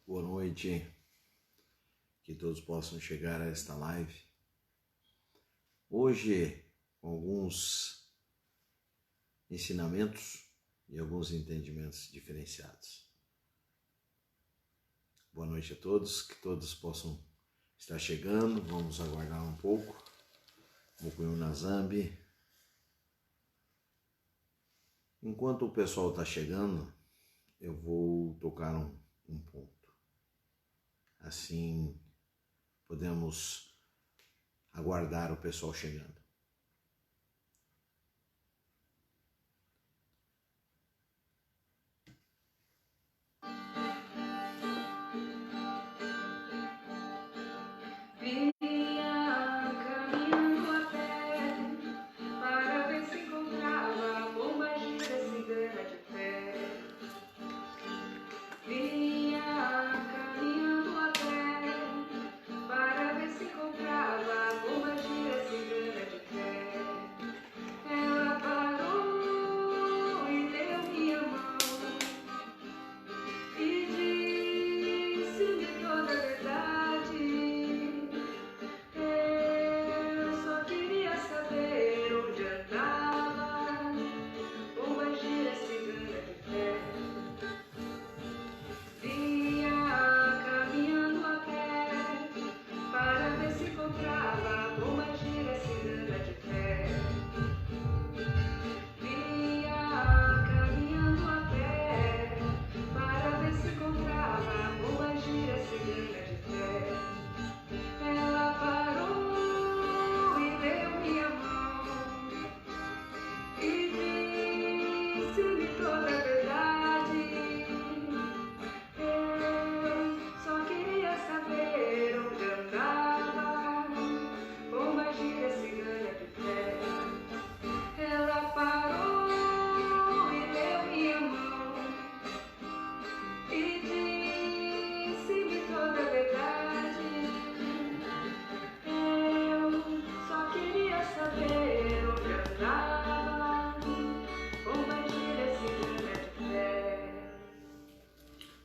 Boa noite, que todos possam chegar a esta live. Hoje, com alguns ensinamentos e alguns entendimentos diferenciados. Boa noite a todos, que todos possam estar chegando. Vamos aguardar um pouco. Mukuyu Nazambi. Enquanto o pessoal está chegando, eu vou tocar um ponto. Assim, podemos aguardar o pessoal chegando.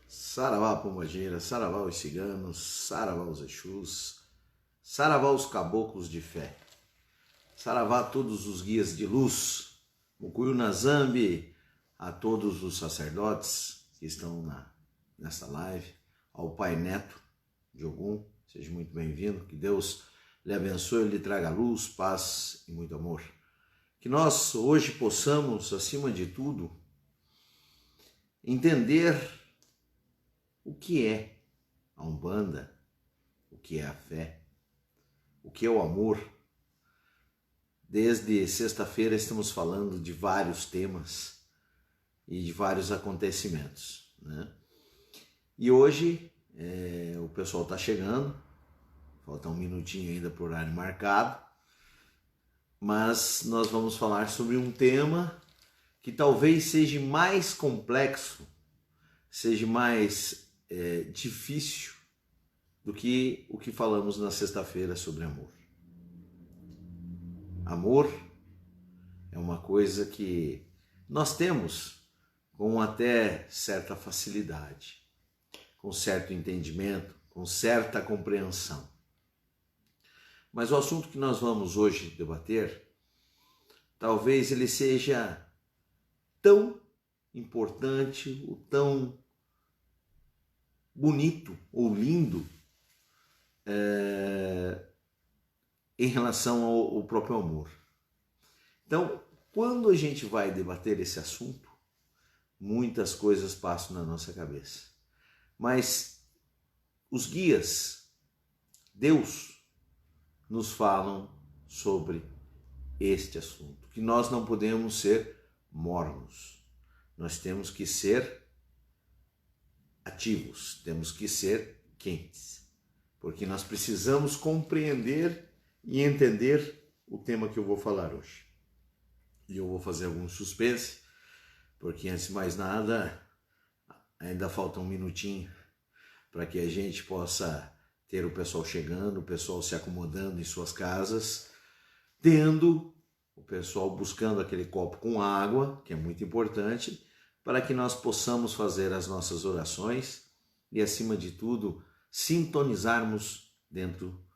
Saravá Pombagira, saravá os ciganos, saravá os exus, saravá os caboclos de fé, saravá todos os guias de luz, Mukuyu Nazambi, a todos os sacerdotes que estão nesta live, ao Pai Neto de Ogum, seja muito bem-vindo, que Deus lhe abençoe, lhe traga luz, paz e muito amor. Que nós hoje possamos, acima de tudo, entender o que é a Umbanda, o que é a fé, o que é o amor. Desde sexta-feira estamos falando de vários temas e de vários acontecimentos, né? E hoje o pessoal está chegando, falta um minutinho ainda para o horário marcado, mas nós vamos falar sobre um tema que talvez seja mais complexo, seja mais difícil do que o que falamos na sexta-feira sobre amor. Amor é uma coisa que nós temos com até certa facilidade, com certo entendimento, com certa compreensão. Mas o assunto que nós vamos hoje debater, talvez ele seja tão importante, ou tão bonito ou lindo em relação ao próprio amor. Então, quando a gente vai debater esse assunto, muitas coisas passam na nossa cabeça. Mas os guias, Deus, nos falam sobre este assunto, que nós não podemos ser mornos, nós temos que ser ativos, temos que ser quentes, porque nós precisamos compreender e entender o tema que eu vou falar hoje. E eu vou fazer algum suspense, porque antes de mais nada, ainda falta um minutinho para que a gente possa ter o pessoal chegando, o pessoal se acomodando em suas casas, tendo o pessoal buscando aquele copo com água, que é muito importante, para que nós possamos fazer as nossas orações e, acima de tudo, sintonizarmos dentro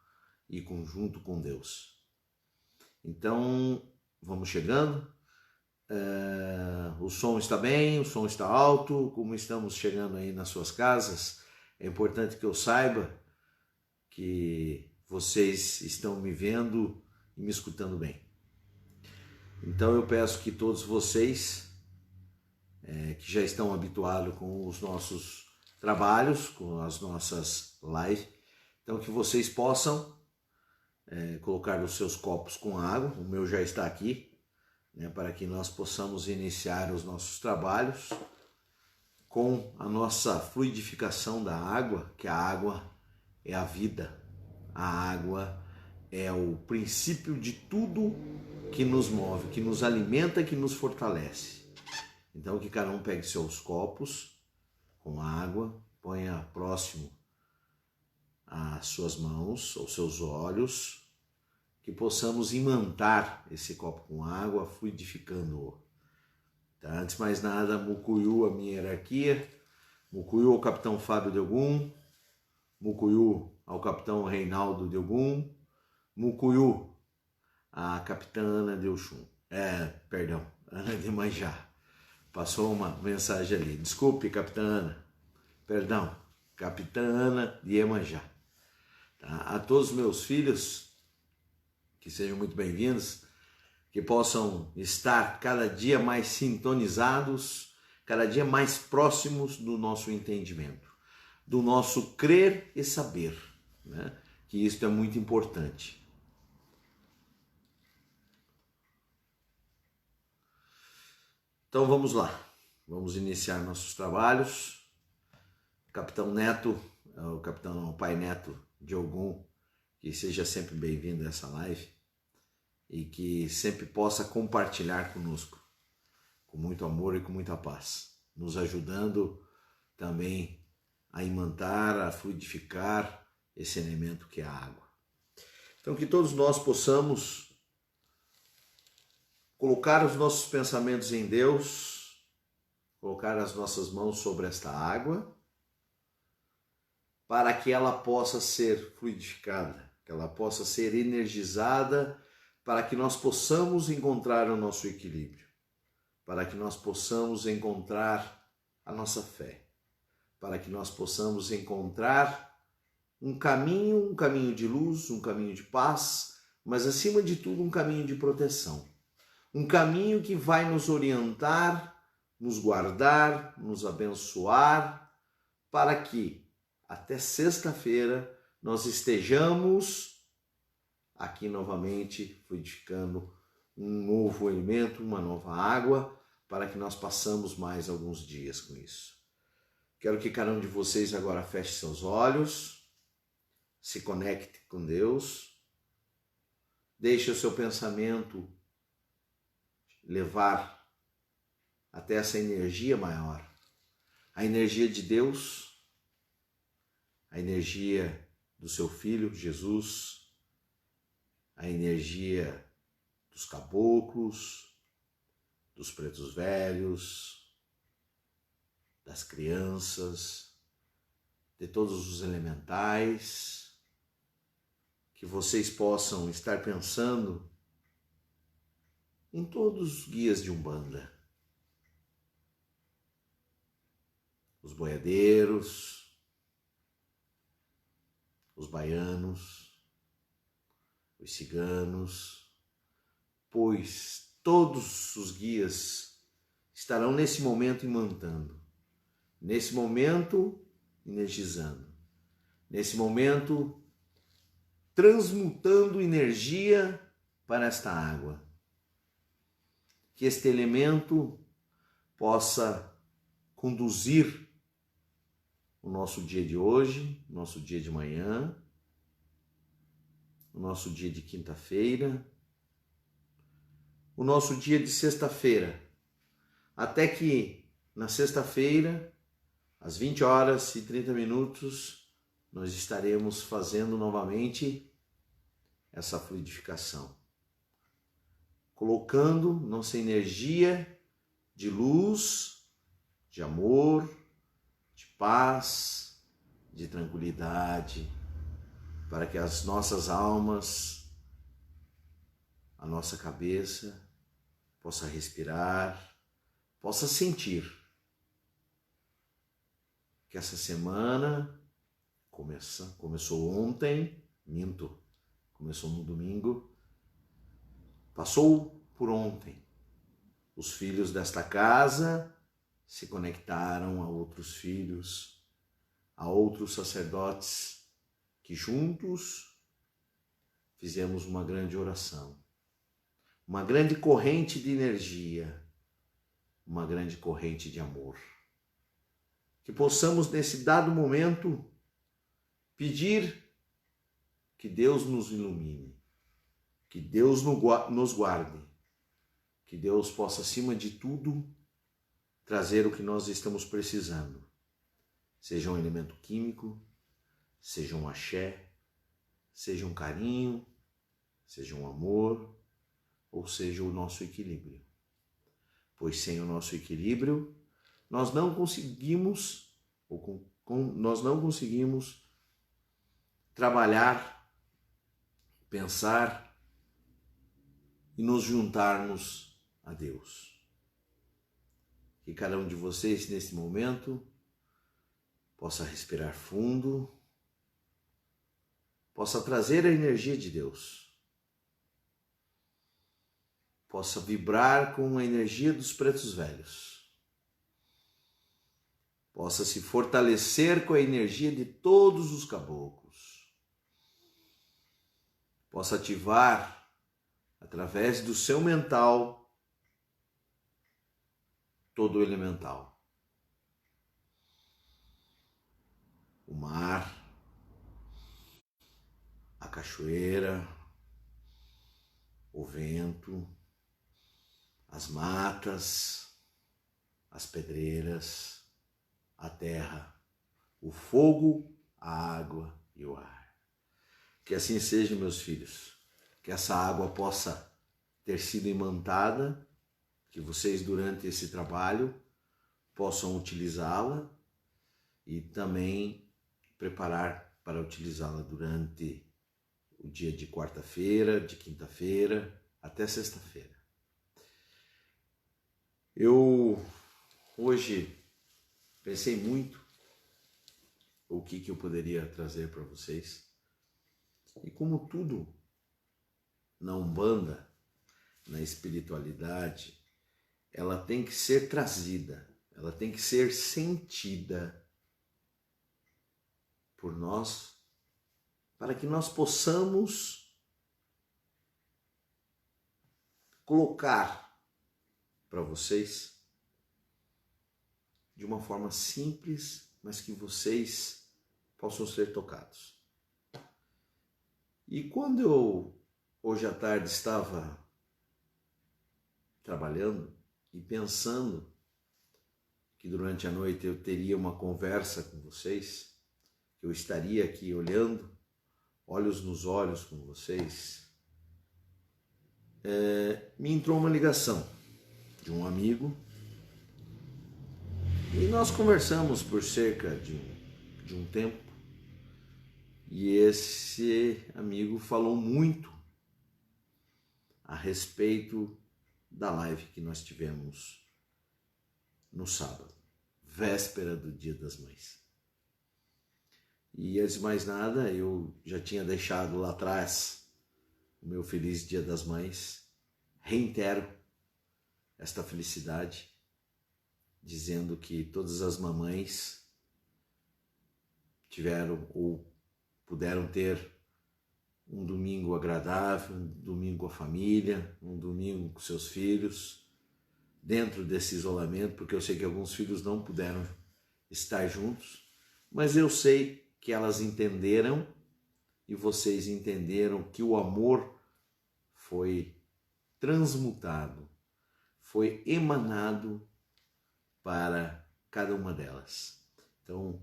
e conjunto com Deus. Então, vamos chegando. O som está bem, o som está alto. Como estamos chegando aí nas suas casas, é importante que eu saiba que vocês estão me vendo e me escutando bem. Então eu peço que todos vocês que já estão habituados com os nossos trabalhos, com as nossas lives, então que vocês possam colocar os seus copos com água. O meu já está aqui, para que nós possamos iniciar os nossos trabalhos com a nossa fluidificação da água, que a água é a vida, a água é o princípio de tudo que nos move, que nos alimenta, que nos fortalece. Então que cada um pegue seus copos com água, ponha próximo às suas mãos, aos seus olhos, que possamos imantar esse copo com água, fluidificando-o. Tá? Antes de mais nada, Mucuyu, a minha hierarquia, Mucuyu ao capitão Fábio de Ogum, Mucuyu ao capitão Reinaldo de Ogum, Mucuyu a capitã Ana de Oxum. Ana de Manjá. Passou uma mensagem ali. Desculpe, capitã Ana. Perdão, capitã Ana de Iemanjá. Tá? A todos os meus filhos, que sejam muito bem-vindos, que possam estar cada dia mais sintonizados, cada dia mais próximos do nosso entendimento, do nosso crer e saber, que isso é muito importante. Então vamos lá, vamos iniciar nossos trabalhos. Capitão Neto, o Pai Neto de Ogum, que seja sempre bem-vindo a essa live e que sempre possa compartilhar conosco, com muito amor e com muita paz, nos ajudando também a imantar, a fluidificar esse elemento que é a água. Então que todos nós possamos colocar os nossos pensamentos em Deus, colocar as nossas mãos sobre esta água, para que ela possa ser fluidificada, que ela possa ser energizada, para que nós possamos encontrar o nosso equilíbrio, para que nós possamos encontrar a nossa fé, para que nós possamos encontrar um caminho de luz, um caminho de paz, mas acima de tudo um caminho de proteção. Um caminho que vai nos orientar, nos guardar, nos abençoar, para que até sexta-feira nós estejamos aqui novamente fluidificando um novo alimento, uma nova água, para que nós passamos mais alguns dias com isso. Quero que cada um de vocês agora feche seus olhos, se conecte com Deus, deixe o seu pensamento levar até essa energia maior, a energia de Deus, a energia do seu Filho, Jesus, a energia dos caboclos, dos pretos velhos, das crianças, de todos os elementais, que vocês possam estar pensando em todos os guias de Umbanda, os boiadeiros, os baianos, os ciganos, pois todos os guias estarão nesse momento imantando, nesse momento energizando, nesse momento transmutando energia para esta água. Que este elemento possa conduzir o nosso dia de hoje, o nosso dia de manhã, o nosso dia de quinta-feira, o nosso dia de sexta-feira, até que na sexta-feira, às 20h30, nós estaremos fazendo novamente essa fluidificação, colocando nossa energia de luz, de amor, de paz, de tranquilidade, para que as nossas almas, a nossa cabeça possa respirar, possa sentir que essa semana começou ontem, começou no domingo, passou por ontem. Os filhos desta casa se conectaram a outros filhos, a outros sacerdotes que juntos fizemos uma grande oração, uma grande corrente de energia, uma grande corrente de amor. Que possamos nesse dado momento pedir que Deus nos ilumine, que Deus nos guarde, que Deus possa, acima de tudo, trazer o que nós estamos precisando, seja um elemento químico, seja um axé, seja um carinho, seja um amor, ou seja o nosso equilíbrio. Pois sem o nosso equilíbrio, nós não conseguimos trabalhar, pensar e nos juntarmos a Deus. Que cada um de vocês, nesse momento, possa respirar fundo, possa trazer a energia de Deus, possa vibrar com a energia dos pretos velhos, possa se fortalecer com a energia de todos os caboclos, possa ativar, através do seu mental, todo o elemental. O mar, a cachoeira, o vento, as matas, as pedreiras, a terra, o fogo, a água e o ar. Que assim seja, meus filhos. Que essa água possa ter sido imantada, que vocês durante esse trabalho possam utilizá-la e também preparar para utilizá-la durante o dia de quarta-feira, de quinta-feira, até sexta-feira. Eu hoje pensei muito o que eu poderia trazer para vocês. E como tudo na Umbanda, na espiritualidade, ela tem que ser trazida, ela tem que ser sentida por nós, para que nós possamos colocar para vocês de uma forma simples, mas que vocês possam ser tocados. E quando eu, hoje à tarde, estava trabalhando e pensando que durante a noite eu teria uma conversa com vocês, que eu estaria aqui olhando, olhos nos olhos com vocês, me entrou uma ligação de um amigo e nós conversamos por cerca de um tempo e esse amigo falou muito a respeito da live que nós tivemos no sábado, véspera do Dia das Mães. E antes de mais nada, eu já tinha deixado lá atrás o meu feliz Dia das Mães. Reitero esta felicidade, dizendo que todas as mamães tiveram ou puderam ter um domingo agradável, um domingo com a família, um domingo com seus filhos, dentro desse isolamento, porque eu sei que alguns filhos não puderam estar juntos, mas eu sei que elas entenderam e vocês entenderam que o amor foi transmutado, foi emanado para cada uma delas. Então,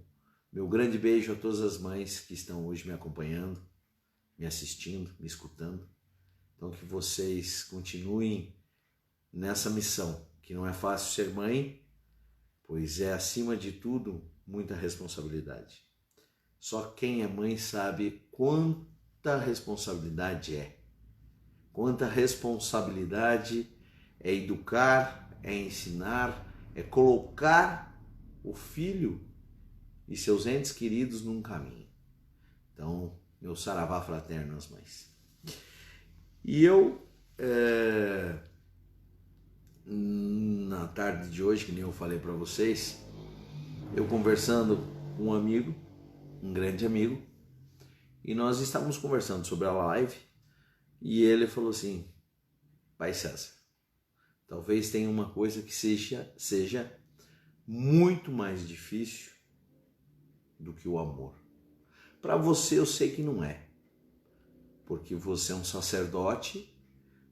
meu grande beijo a todas as mães que estão hoje me acompanhando, me assistindo, me escutando. Então, que vocês continuem nessa missão, que não é fácil ser mãe, pois é, acima de tudo, muita responsabilidade. Só quem é mãe sabe quanta responsabilidade é. Quanta responsabilidade é educar, é ensinar, é colocar o filho e seus entes queridos num caminho. Então, meu saravá fraterno às mães. E eu, na tarde de hoje, que nem eu falei para vocês, eu conversando com um amigo, um grande amigo, e nós estávamos conversando sobre a live, e ele falou assim: Pai César, talvez tenha uma coisa que seja muito mais difícil do que o amor. Para você eu sei que não é, porque você é um sacerdote,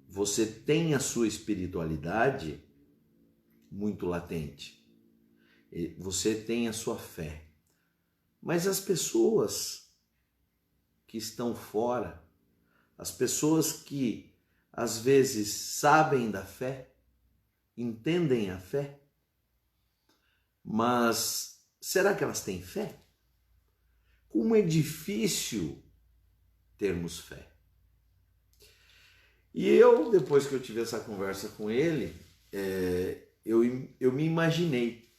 você tem a sua espiritualidade muito latente, você tem a sua fé, mas as pessoas que estão fora, as pessoas que às vezes sabem da fé, entendem a fé, mas será que elas têm fé? Como é difícil termos fé. E eu, depois que eu tive essa conversa com ele, eu me imaginei,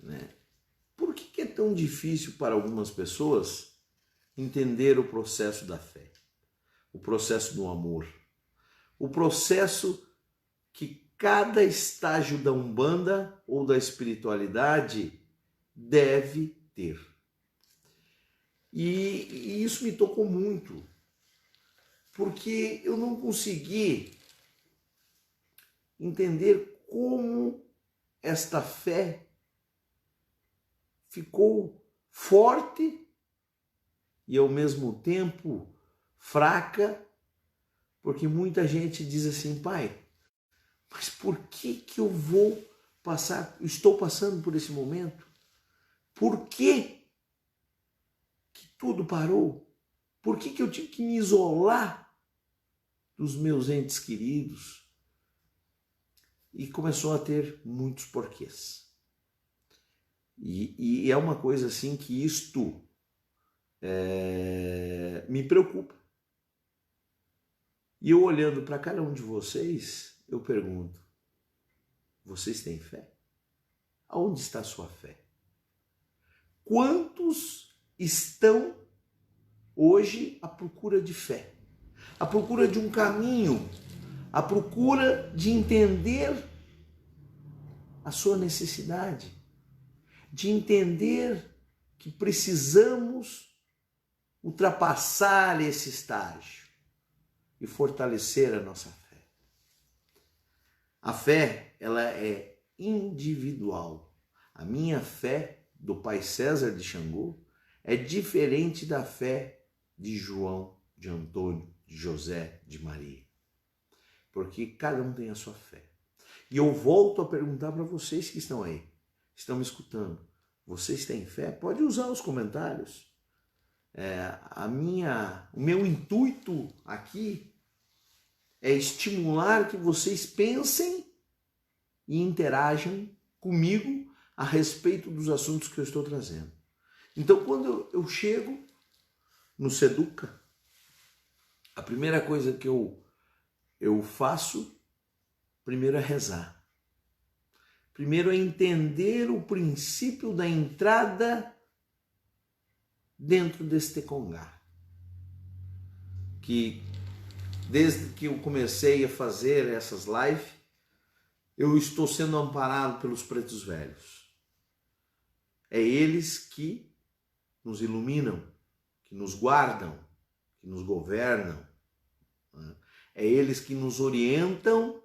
né? Por que é tão difícil para algumas pessoas entender o processo da fé, o processo do amor, o processo que cada estágio da Umbanda ou da espiritualidade deve ter? E isso me tocou muito, porque eu não consegui entender como esta fé ficou forte e ao mesmo tempo fraca, porque muita gente diz assim: pai, mas por que eu estou passando por esse momento? Por que tudo parou? Por que eu tive que me isolar dos meus entes queridos? E começou a ter muitos porquês. E é uma coisa assim que isto me preocupa. E eu olhando para cada um de vocês, eu pergunto: vocês têm fé? Aonde está a sua fé? Quantos estão hoje à procura de fé, à procura de um caminho, à procura de entender a sua necessidade, de entender que precisamos ultrapassar esse estágio e fortalecer a nossa fé? A fé, ela é individual. A minha fé do Pai César de Xangô é diferente da fé de João, de Antônio, de José, de Maria. Porque cada um tem a sua fé. E eu volto a perguntar para vocês que estão aí, estão me escutando: vocês têm fé? Pode usar os comentários. O meu intuito aqui é estimular que vocês pensem e interajam comigo a respeito dos assuntos que eu estou trazendo. Então, quando eu chego no Seduca, a primeira coisa que eu faço, primeiro é rezar. Primeiro é entender o princípio da entrada dentro deste congá. Que desde que eu comecei a fazer essas lives, eu estou sendo amparado pelos pretos velhos. É eles que nos iluminam, que nos guardam, que nos governam. É eles que nos orientam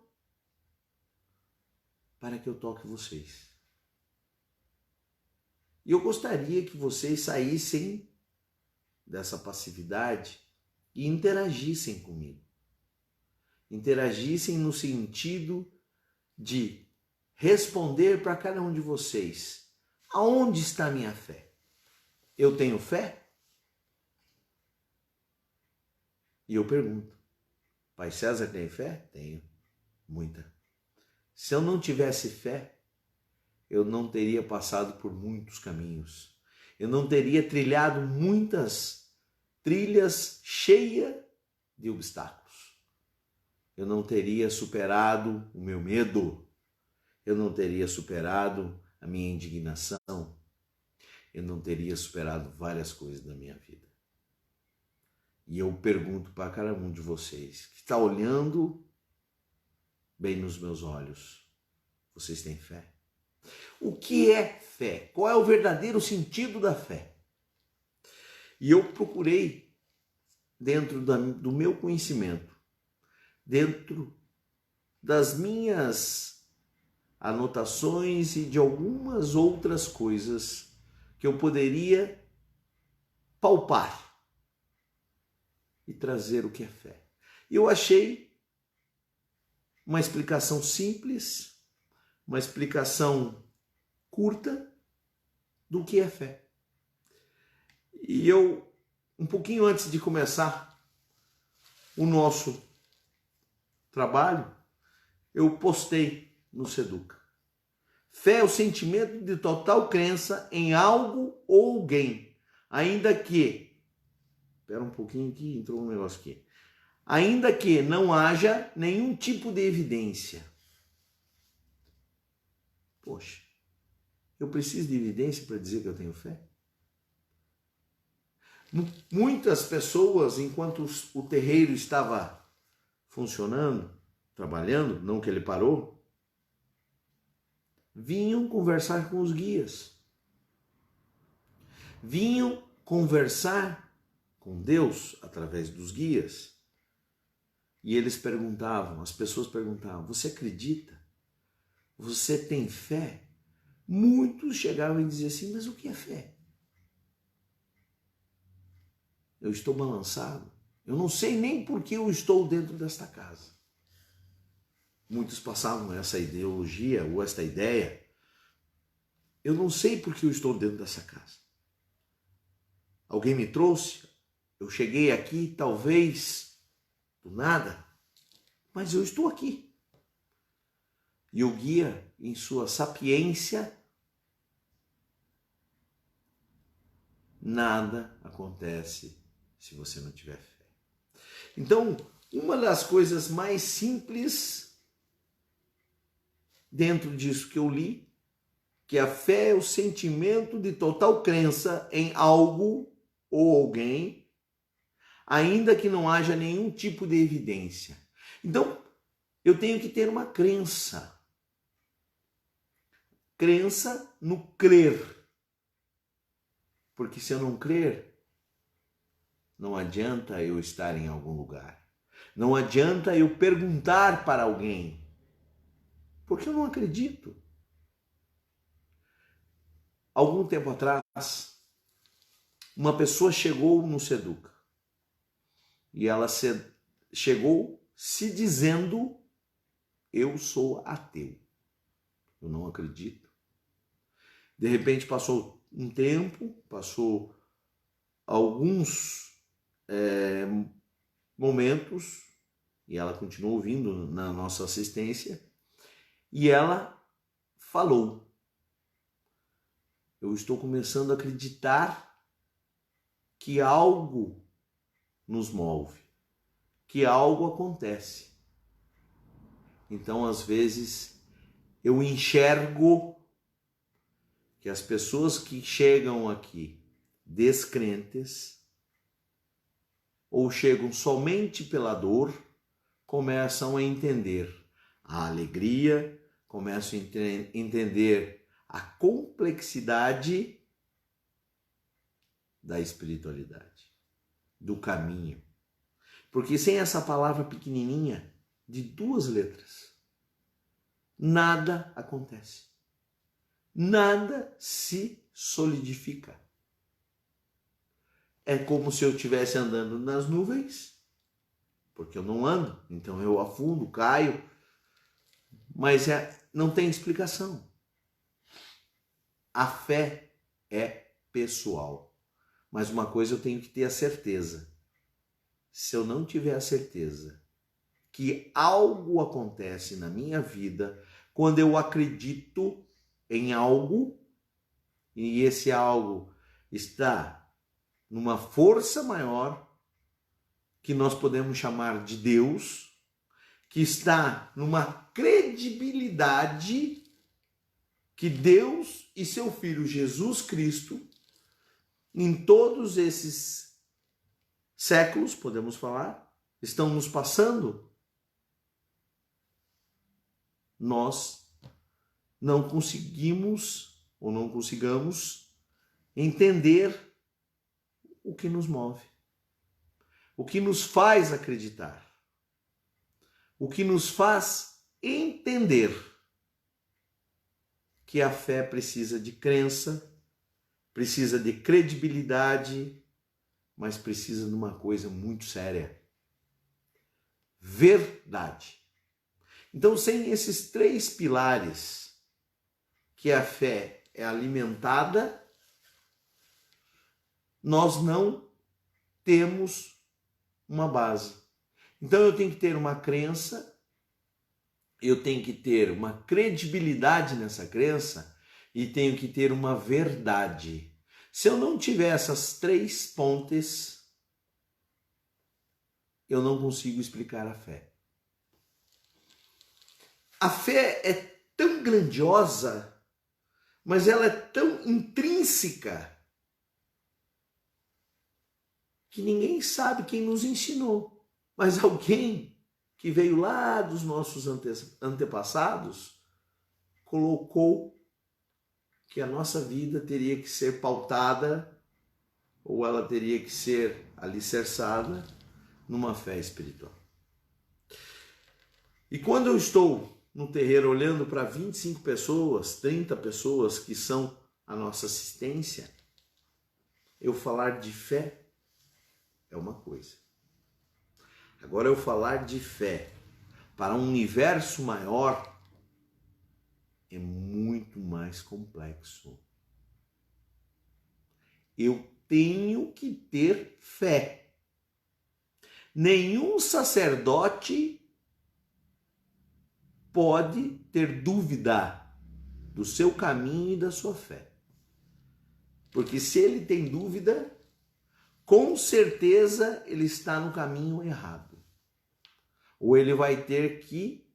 para que eu toque vocês. E eu gostaria que vocês saíssem dessa passividade e interagissem comigo. Interagissem no sentido de responder para cada um de vocês: aonde está a minha fé? Eu tenho fé? E eu pergunto: Pai César tem fé? Tenho, muita. Se eu não tivesse fé, eu não teria passado por muitos caminhos. Eu não teria trilhado muitas trilhas cheias de obstáculos. Eu não teria superado o meu medo. Eu não teria superado a minha indignação. Eu não teria superado várias coisas da minha vida. E eu pergunto para cada um de vocês que está olhando bem nos meus olhos, vocês têm fé? O que é fé? Qual é o verdadeiro sentido da fé? E eu procurei, dentro do meu conhecimento, dentro das minhas anotações e de algumas outras coisas que eu poderia palpar e trazer o que é fé. E eu achei uma explicação simples, uma explicação curta do que é fé. E eu, um pouquinho antes de começar o nosso trabalho, eu postei no Seduca. Fé é o sentimento de total crença em algo ou alguém, ainda que... Espera um pouquinho que entrou um negócio aqui. Ainda que não haja nenhum tipo de evidência. Poxa, eu preciso de evidência para dizer que eu tenho fé? Muitas pessoas, enquanto o terreiro estava funcionando, trabalhando, não que ele parou, vinham conversar com os guias. Vinham conversar com Deus através dos guias. E eles perguntavam, as pessoas perguntavam, você acredita? Você tem fé? Muitos chegavam e diziam assim, mas o que é fé? Eu estou balançado. Eu não sei nem por que eu estou dentro desta casa. Muitos passavam essa ideologia ou esta ideia. Eu não sei por que eu estou dentro dessa casa. Alguém me trouxe? Eu cheguei aqui, talvez, do nada, mas eu estou aqui. E o guia, em sua sapiência, nada acontece se você não tiver fé. Então, uma das coisas mais simples dentro disso que eu li, que a fé é o sentimento de total crença em algo ou alguém, ainda que não haja nenhum tipo de evidência. Então, eu tenho que ter uma crença. Crença no crer. Porque se eu não crer, não adianta eu estar em algum lugar. Não adianta eu perguntar para alguém. Porque eu não acredito. Algum tempo atrás, uma pessoa chegou no Seduca. E ela chegou se dizendo, eu sou ateu. Eu não acredito. De repente passou um tempo, passou alguns momentos, e ela continuou vindo na nossa assistência, e ela falou, eu estou começando a acreditar que algo nos move, que algo acontece. Então, às vezes, eu enxergo que as pessoas que chegam aqui descrentes ou chegam somente pela dor, começam a entender a alegria, começam a entender a complexidade da espiritualidade, do caminho. Porque sem essa palavra pequenininha, de 2 letras, nada acontece. Nada se solidifica. É como se eu estivesse andando nas nuvens, porque eu não ando, então eu afundo, caio, mas não tem explicação. A fé é pessoal. Mas uma coisa eu tenho que ter a certeza. Se eu não tiver a certeza que algo acontece na minha vida, quando eu acredito em algo, e esse algo está numa força maior, que nós podemos chamar de Deus, que está numa credibilidade que Deus e seu Filho Jesus Cristo, em todos esses séculos, podemos falar, estão nos passando. Nós não conseguimos ou não consigamos entender o que nos move, o que nos faz acreditar, o que nos faz entender que a fé precisa de crença, precisa de credibilidade, mas precisa de uma coisa muito séria: verdade. Então, sem esses 3 pilares que a fé é alimentada, nós não temos uma base. Então eu tenho que ter uma crença, eu tenho que ter uma credibilidade nessa crença e tenho que ter uma verdade. Se eu não tiver essas 3 pontes, eu não consigo explicar a fé. A fé é tão grandiosa, mas ela é tão intrínseca que ninguém sabe quem nos ensinou. Mas alguém que veio lá dos nossos antepassados colocou que a nossa vida teria que ser pautada, ou ela teria que ser alicerçada numa fé espiritual. E quando eu estou no terreiro olhando para 25 pessoas, 30 pessoas que são a nossa assistência, eu falar de fé é uma coisa. Agora eu falar de fé para um universo maior é muito mais complexo. Eu tenho que ter fé. Nenhum sacerdote pode ter dúvida do seu caminho e da sua fé. Porque se ele tem dúvida, com certeza ele está no caminho errado. Ou ele vai ter que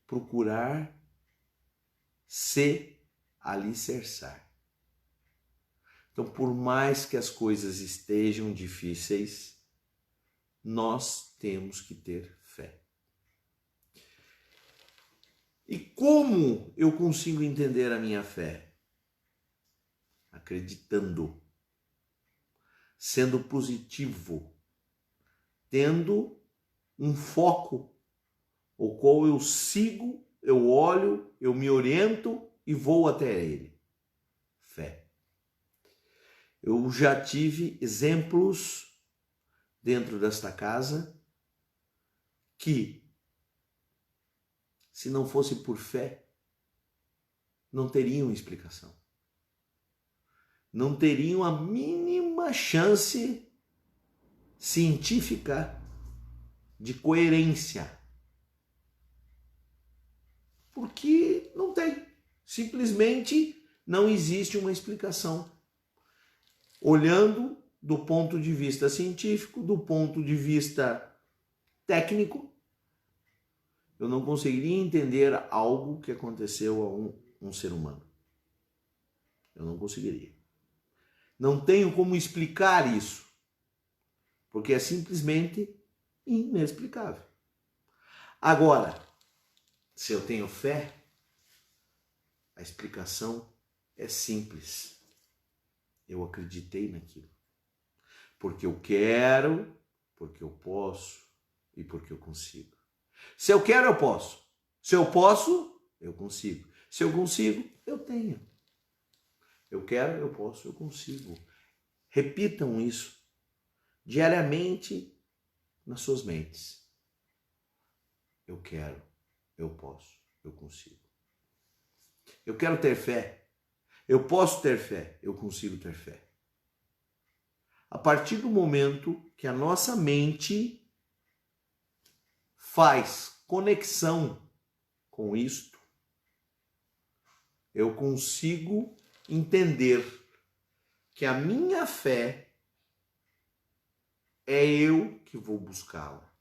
procurar se alicerçar. Então, por mais que as coisas estejam difíceis, nós temos que ter fé. E como eu consigo entender a minha fé? Acreditando, sendo positivo, tendo um foco, o qual eu sigo, eu olho, eu me oriento e vou até ele. Fé. Eu já tive exemplos dentro desta casa que, se não fosse por fé, não teriam explicação. Não teriam a mínima chance científica de coerência. Porque não tem. Simplesmente não existe uma explicação. Olhando do ponto de vista científico, do ponto de vista técnico, eu não conseguiria entender algo que aconteceu a um ser humano. Eu não conseguiria. Não tenho como explicar isso, porque é simplesmente inexplicável. Agora, se eu tenho fé, a explicação é simples. Eu acreditei naquilo. Porque eu quero, porque eu posso e porque eu consigo. Se eu quero, eu posso. Se eu posso, eu consigo. Se eu consigo, eu tenho. Eu quero, eu posso, eu consigo. Repitam isso diariamente nas suas mentes. Eu quero, eu posso, eu consigo. Eu quero ter fé. Eu posso ter fé, eu consigo ter fé. A partir do momento que a nossa mente faz conexão com isto, eu consigo entender que a minha fé é eu que vou buscá-la.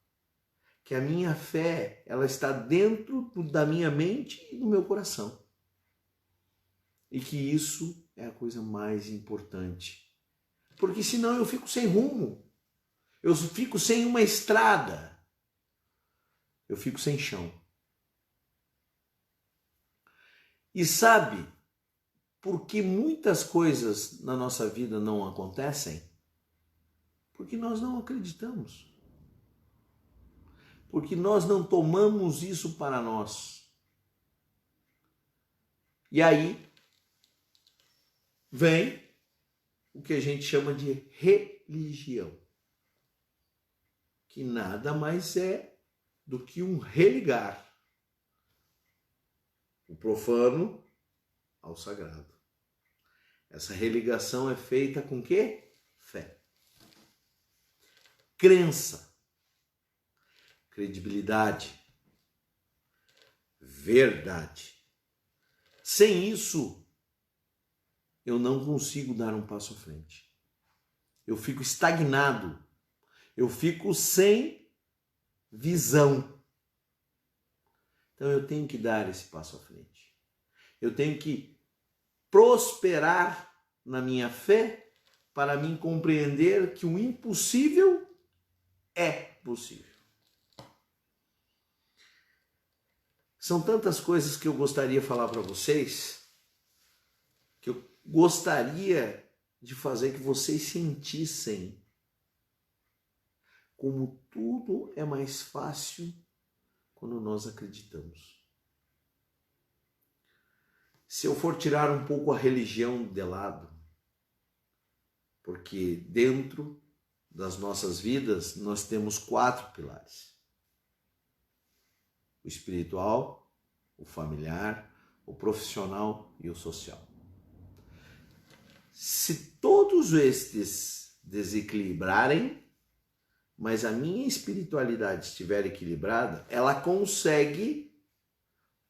Que a minha fé, ela está dentro da minha mente e do meu coração. E que isso é a coisa mais importante. Porque senão eu fico sem rumo. Eu fico sem uma estrada. Eu fico sem chão. E sabe por que muitas coisas na nossa vida não acontecem? Porque nós não acreditamos. Porque nós não tomamos isso para nós. E aí vem o que a gente chama de religião, que nada mais é do que um religar o profano ao sagrado. Essa religação é feita com quê? Fé. Crença. Credibilidade. Verdade. Sem isso, eu não consigo dar um passo à frente. Eu fico estagnado. Eu fico sem visão. Então eu tenho que dar esse passo à frente. Eu tenho que prosperar na minha fé para mim compreender que o impossível é possível. São tantas coisas que eu gostaria de falar para vocês, que eu gostaria de fazer que vocês sentissem como tudo é mais fácil quando nós acreditamos. Se eu for tirar um pouco a religião de lado, porque dentro das nossas vidas nós temos 4 pilares: o espiritual, o familiar, o profissional e o social. Se todos estes desequilibrarem, mas a minha espiritualidade estiver equilibrada, ela consegue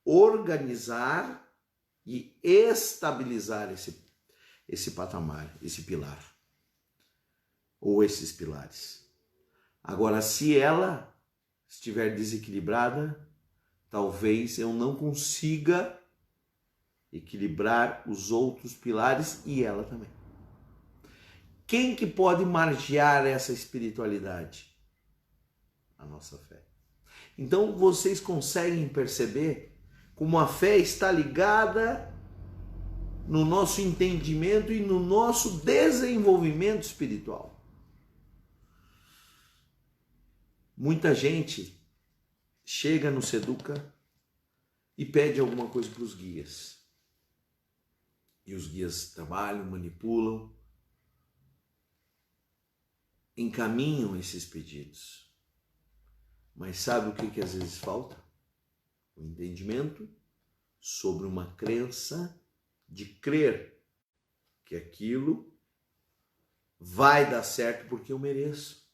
organizar e estabilizar esse patamar, esse pilar, ou esses pilares. Agora, se ela estiver desequilibrada, talvez eu não consiga equilibrar os outros pilares e ela também. Quem que pode margear essa espiritualidade? A nossa fé. Então vocês conseguem perceber como a fé está ligada no nosso entendimento e no nosso desenvolvimento espiritual. Muita gente chega no Seduca e pede alguma coisa para os guias. E os guias trabalham, manipulam, encaminham esses pedidos. Mas sabe o que às vezes falta? O entendimento sobre uma crença de crer que aquilo vai dar certo porque eu mereço.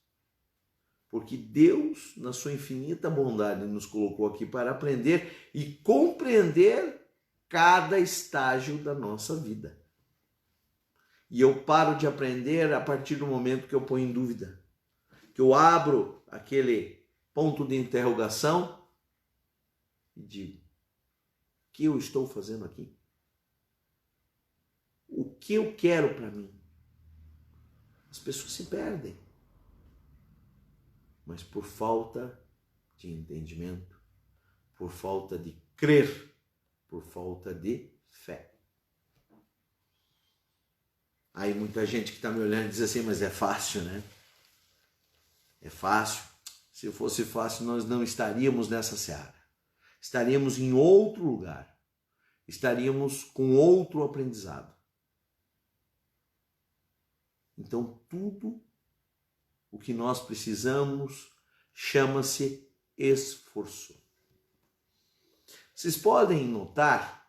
Porque Deus, na sua infinita bondade, nos colocou aqui para aprender e compreender cada estágio da nossa vida. E eu paro de aprender a partir do momento que eu ponho em dúvida, que eu abro aquele ponto de interrogação e digo: o que eu estou fazendo aqui? O que eu quero para mim? As pessoas se perdem, mas por falta de entendimento, por falta de crer, por falta de fé. Aí muita gente que está me olhando diz assim: mas é fácil, né? É fácil. Se fosse fácil, nós não estaríamos nessa seara. Estaríamos em outro lugar. Estaríamos com outro aprendizado. Então, tudo o que nós precisamos chama-se esforço. Vocês podem notar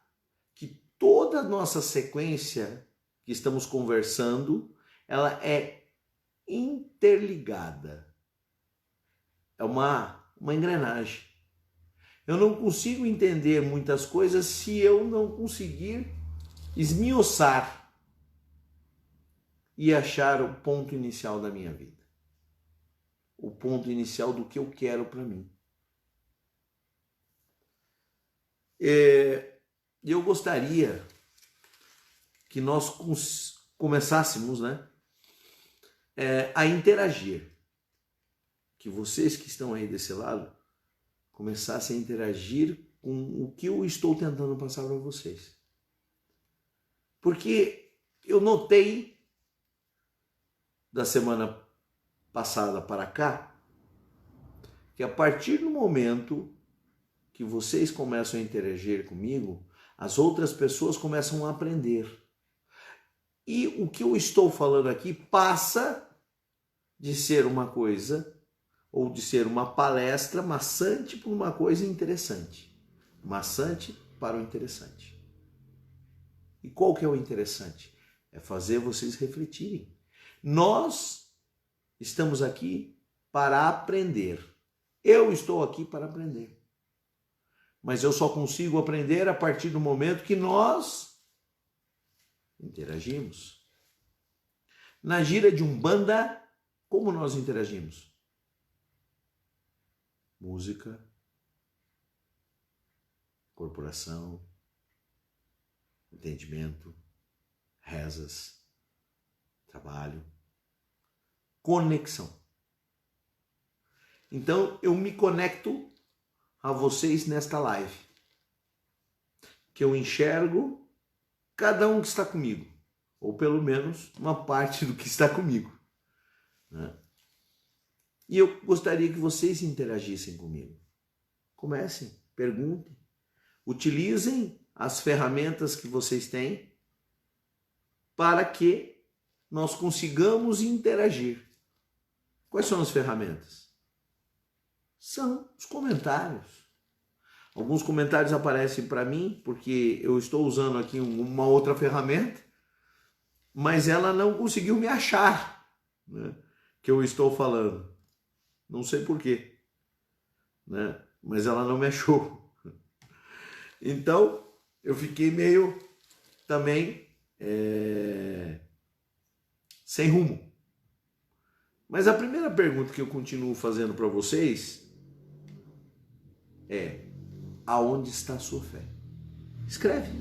que toda a nossa sequência que estamos conversando, ela é interligada. É uma engrenagem. Eu não consigo entender muitas coisas se eu não conseguir esmiuçar. e achar o ponto inicial da minha vida. O ponto inicial do que eu quero para mim. Eu gostaria que nós começássemos, né, a interagir. Que vocês que estão aí desse lado começassem a interagir com o que eu estou tentando passar para vocês. Porque eu notei da semana passada para cá que a partir do momento que vocês começam a interagir comigo, as outras pessoas começam a aprender. E o que eu estou falando aqui passa de ser uma coisa, ou de ser uma palestra maçante para uma coisa interessante. Maçante para o interessante. E qual que é o interessante? É fazer vocês refletirem. Nós estamos aqui para aprender. Eu estou aqui para aprender. Mas eu só consigo aprender a partir do momento que nós interagimos. Na gira de Umbanda, como nós interagimos? Música, corporação, entendimento, rezas, trabalho, conexão. Então eu me conecto a vocês nesta live, que eu enxergo cada um que está comigo, ou pelo menos uma parte do que está comigo, né? E eu gostaria que vocês interagissem comigo. Comecem, perguntem, utilizem as ferramentas que vocês têm para que nós consigamos interagir. Quais são as ferramentas? São os comentários. Alguns comentários aparecem para mim porque eu estou usando aqui uma outra ferramenta, mas ela não conseguiu me achar, né, que eu estou falando. Não sei porquê, né, mas ela não me achou. Então, eu fiquei meio também sem rumo. Mas a primeira pergunta que eu continuo fazendo para vocês é: aonde está a sua fé? Escreve.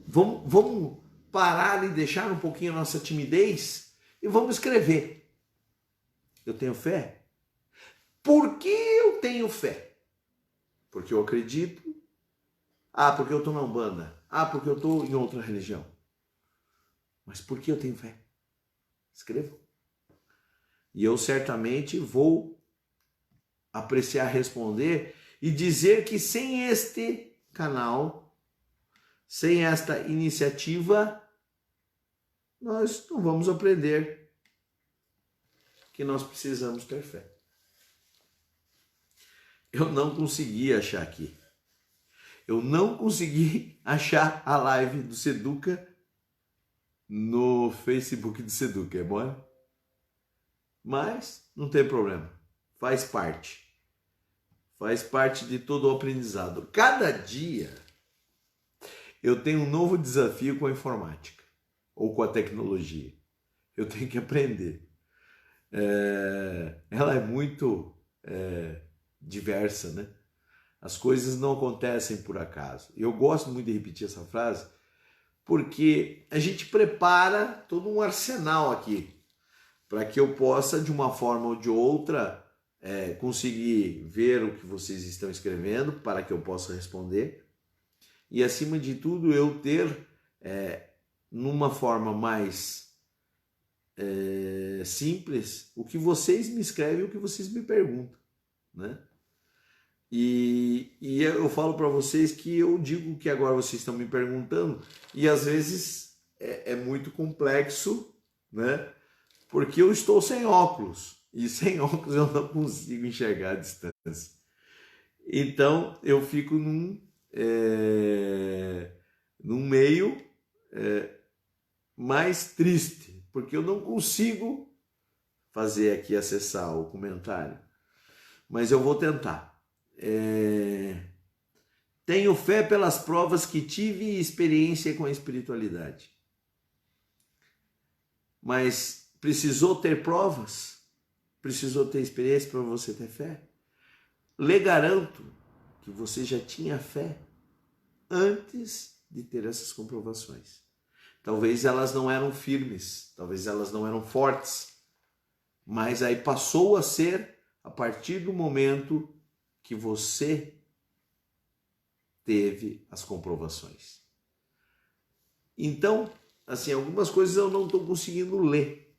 Vamos parar e deixar um pouquinho a nossa timidez e vamos escrever. Eu tenho fé? Por que eu tenho fé? Porque eu acredito. Porque eu estou na Umbanda. Porque eu estou em outra religião. Mas por que eu tenho fé? Escreva. E eu certamente vou apreciar responder e dizer que sem este canal, sem esta iniciativa, nós não vamos aprender que nós precisamos ter fé. Eu não consegui achar aqui. Eu não consegui achar a live do Seduca no Facebook do Seduca, é bom? Mas não tem problema. Faz parte. Faz parte de todo o aprendizado. Cada dia eu tenho um novo desafio com a informática ou com a tecnologia. Eu tenho que aprender. Ela é muito diversa, né? As coisas não acontecem por acaso. Eu gosto muito de repetir essa frase porque a gente prepara todo um arsenal aqui para que eu possa, de uma forma ou de outra, conseguir ver o que vocês estão escrevendo para que eu possa responder e, acima de tudo, eu ter, numa forma mais simples, o que vocês me escrevem e o que vocês me perguntam, né? E eu falo para vocês que eu digo que agora vocês estão me perguntando e às vezes é muito complexo, né? Porque eu estou sem óculos e sem óculos eu não consigo enxergar a distância. Então eu fico num meio mais triste, porque eu não consigo fazer aqui acessar o comentário, mas eu vou tentar. Tenho fé pelas provas que tive e experiência com a espiritualidade. Mas precisou ter provas? Precisou ter experiência para você ter fé? Lhe garanto que você já tinha fé antes de ter essas comprovações. Talvez elas não eram firmes, talvez elas não eram fortes, mas aí passou a ser a partir do momento que você teve as comprovações. Então, assim, algumas coisas eu não estou conseguindo ler.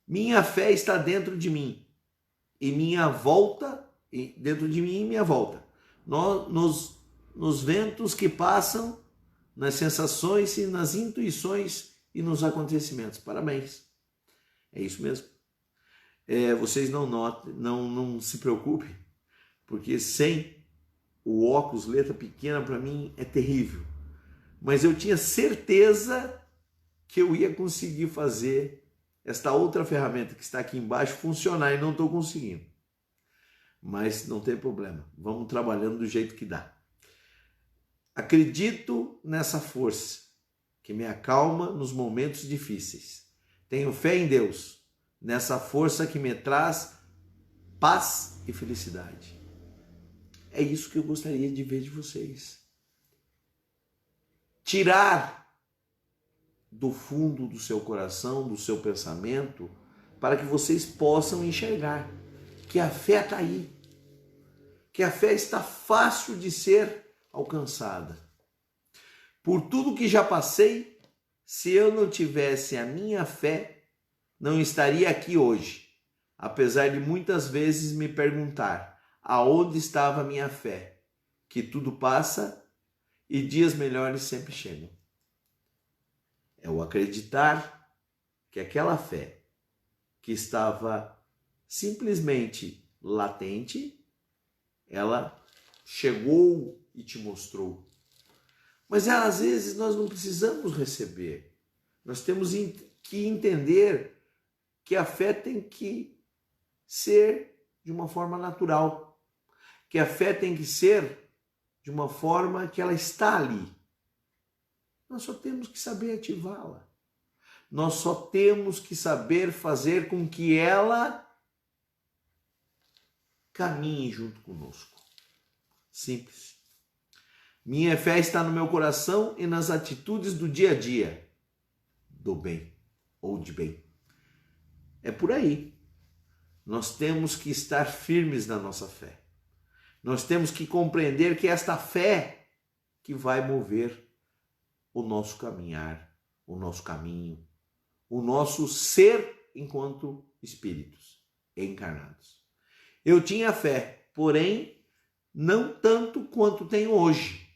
Minha fé está dentro de mim e minha volta, dentro de mim e minha volta. Nos ventos que passam, nas sensações e nas intuições e nos acontecimentos. Parabéns. É isso mesmo. Vocês não notem, não se preocupem, porque sem o óculos, letra pequena, para mim é terrível. Mas eu tinha certeza que eu ia conseguir fazer esta outra ferramenta que está aqui embaixo funcionar e não estou conseguindo. Mas não tem problema, vamos trabalhando do jeito que dá. Acredito nessa força que me acalma nos momentos difíceis. Tenho fé em Deus, nessa força que me traz paz e felicidade. É isso que eu gostaria de ver de vocês. Tirar do fundo do seu coração, do seu pensamento, para que vocês possam enxergar que a fé está aí, que a fé está fácil de ser alcançada. Por tudo que já passei, se eu não tivesse a minha fé, não estaria aqui hoje, apesar de muitas vezes me perguntar aonde estava a minha fé, que tudo passa e dias melhores sempre chegam. É o acreditar que aquela fé que estava simplesmente latente, ela chegou e te mostrou. Mas às vezes nós não precisamos receber. Nós temos que entender que a fé tem que ser de uma forma natural. Que a fé tem que ser de uma forma que ela está ali. Nós só temos que saber ativá-la. Nós só temos que saber fazer com que ela caminhe junto conosco. Simples. Minha fé está no meu coração e nas atitudes do dia a dia, do bem ou de bem. É por aí. Nós temos que estar firmes na nossa fé. Nós temos que compreender que esta fé que vai mover o nosso caminhar, o nosso caminho, o nosso ser enquanto espíritos encarnados. Eu tinha fé, porém, não tanto quanto tenho hoje,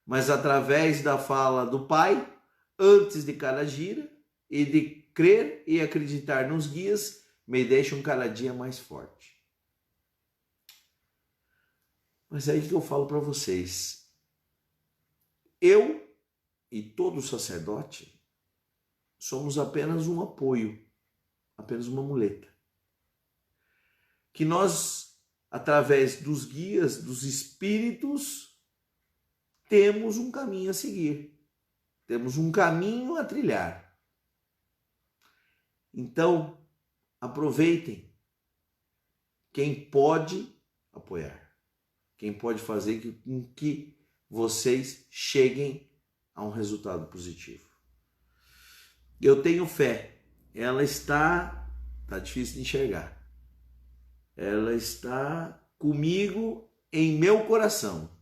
mas através da fala do Pai, antes de cada gira, e de crer e acreditar nos guias, me deixam cada dia mais forte. Mas é aí que eu falo para vocês. Eu e todo sacerdote somos apenas um apoio, apenas uma muleta. Que nós, através dos guias, dos espíritos, temos um caminho a seguir. Temos um caminho a trilhar. Então, aproveitem quem pode apoiar. Quem pode fazer com que vocês cheguem a um resultado positivo. Eu tenho fé. Ela está difícil de enxergar. Ela está comigo em meu coração.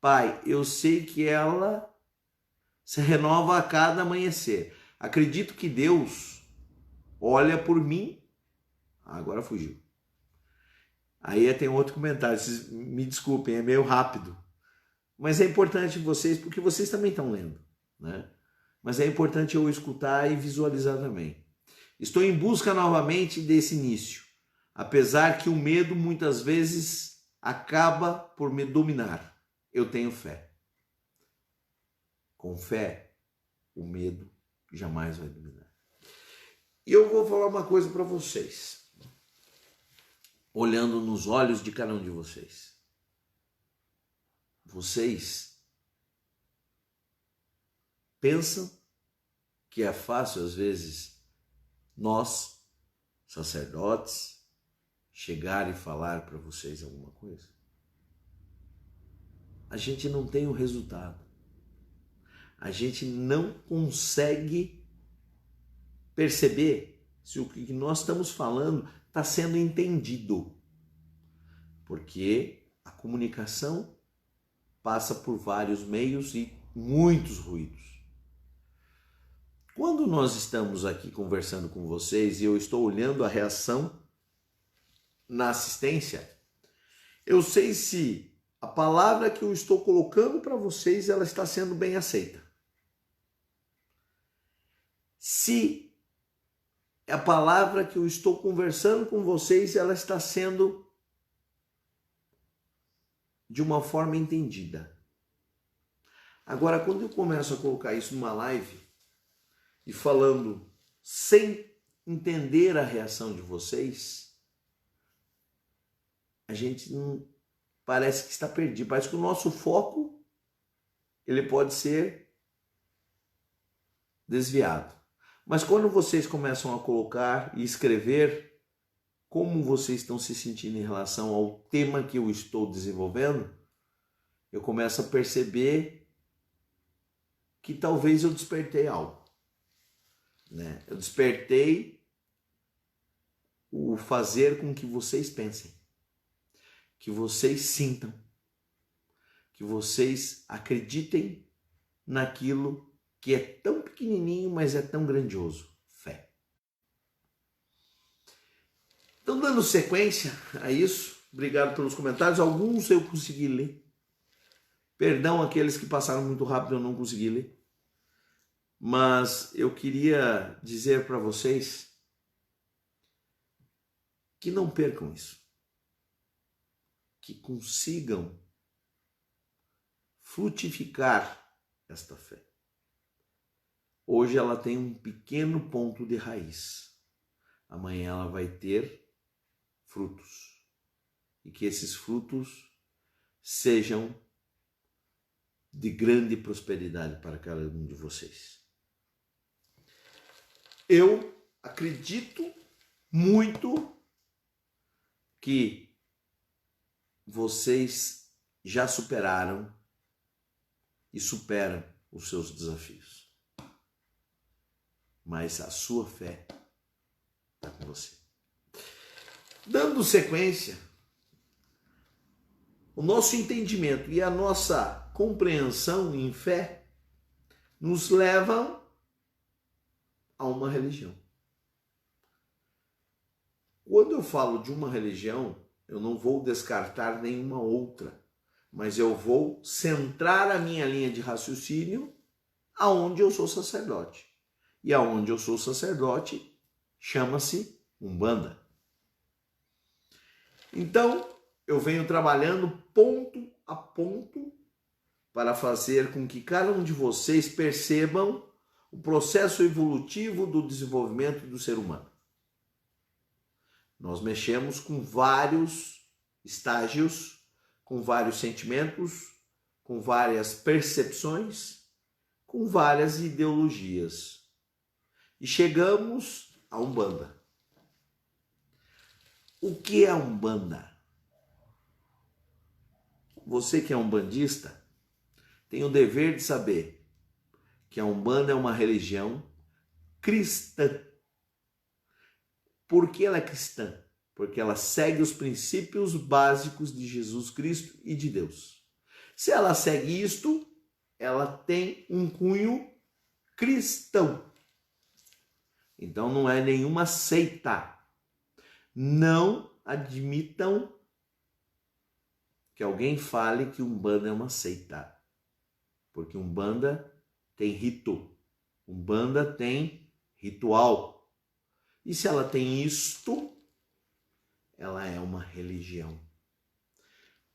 Pai, eu sei que ela se renova a cada amanhecer. Acredito que Deus olha por mim. Agora fugiu. Aí tem outro comentário. Vocês me desculpem, é meio rápido. Mas é importante vocês, porque vocês também estão lendo, né? Mas é importante eu escutar e visualizar também. Estou em busca novamente desse início, apesar que o medo muitas vezes acaba por me dominar. Eu tenho fé. Com fé, o medo jamais vai dominar. E eu vou falar uma coisa para vocês, olhando nos olhos de cada um de vocês. Vocês pensam que é fácil, às vezes, nós, sacerdotes, chegar e falar para vocês alguma coisa? A gente não tem o resultado. A gente não consegue perceber se o que nós estamos falando está sendo entendido. Porque a comunicação passa por vários meios e muitos ruídos. Quando nós estamos aqui conversando com vocês e eu estou olhando a reação na assistência, eu sei se a palavra que eu estou colocando para vocês, ela está sendo bem aceita. Se a palavra que eu estou conversando com vocês, ela está sendo de uma forma entendida. Agora, quando eu começo a colocar isso numa live e falando sem entender a reação de vocês, a gente não parece que está perdido. Parece que o nosso foco ele pode ser desviado. Mas quando vocês começam a colocar e escrever como vocês estão se sentindo em relação ao tema que eu estou desenvolvendo, eu começo a perceber que talvez eu despertei algo. Né? Eu despertei o fazer com que vocês pensem, que vocês sintam, que vocês acreditem naquilo que é tão pequenininho, mas é tão grandioso. Fé. Então, dando sequência a isso, obrigado pelos comentários. Alguns eu consegui ler. Perdão aqueles que passaram muito rápido, eu não consegui ler. Mas eu queria dizer para vocês que não percam isso. Que consigam frutificar esta fé. Hoje ela tem um pequeno ponto de raiz. Amanhã ela vai ter frutos. E que esses frutos sejam de grande prosperidade para cada um de vocês. Eu acredito muito que vocês já superaram e superam os seus desafios. Mas a sua fé está com você. Dando sequência, o nosso entendimento e a nossa compreensão em fé nos levam a uma religião. Quando eu falo de uma religião, eu não vou descartar nenhuma outra, mas eu vou centrar a minha linha de raciocínio aonde eu sou sacerdote. E aonde eu sou sacerdote chama-se Umbanda. Então, eu venho trabalhando ponto a ponto para fazer com que cada um de vocês percebam o processo evolutivo do desenvolvimento do ser humano. Nós mexemos com vários estágios, com vários sentimentos, com várias percepções, com várias ideologias. E chegamos à Umbanda. O que é a Umbanda? Você que é umbandista tem o dever de saber que a Umbanda é uma religião cristã. Por que ela é cristã? Porque ela segue os princípios básicos de Jesus Cristo e de Deus. Se ela segue isto, ela tem um cunho cristão. Então não é nenhuma seita. Não admitam que alguém fale que Umbanda é uma seita. Porque Umbanda tem rito. Umbanda tem ritual. E se ela tem isto, ela é uma religião.